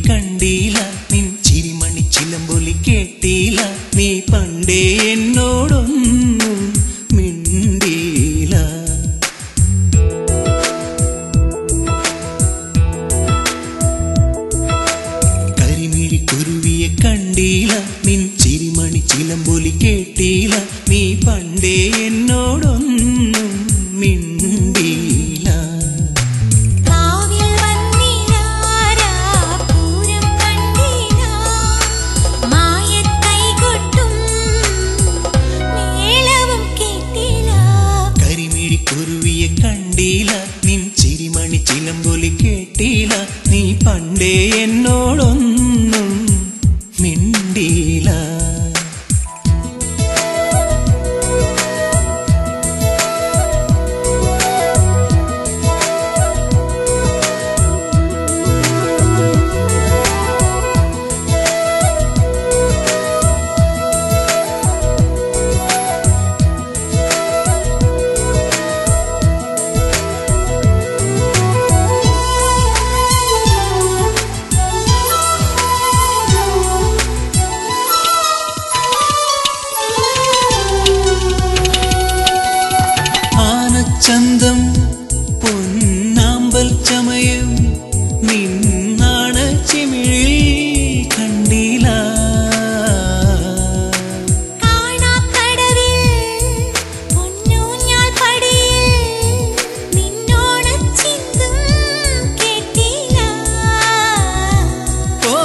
കണ്ടീല നിൻ ചിരിമണി ചിലമ്പൊലി കേട്ടീല നീ പണ്ടേ എന്നോടൊന്നും മിണ്ടീല കരിമിഴി കുരുവിയെ കണ്ടീല നിൻ ചിരിമണി ചിലമ്പൊലി കേട്ടീല നീ പണ്ടേ എന്നോടൊന്നും മിണ്ടീല കുരുവിയെ കണ്ടീല നിൻ ചിരിമണി ചിലമ്പൊലി കേട്ടീല നീ പണ്ടേ എന്നോടൊന്നും മിണ്ടീല ചന്തം പൊന്നാമ്പൽ ചമയം നിന്നാണ് ചിമിഴിൽ കണ്ടീല ഓ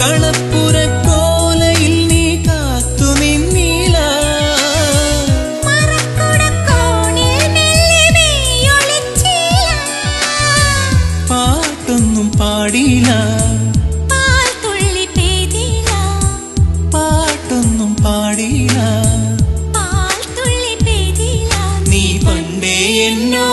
കളപ്പുര കോലയിൽ നീ കാത്തു നിന്നീല പാട്ടൊന്നും പാടിയില്ല പാട്ടൊന്നും പാടിയില്ല നീ പണ്ടേ എന്നോ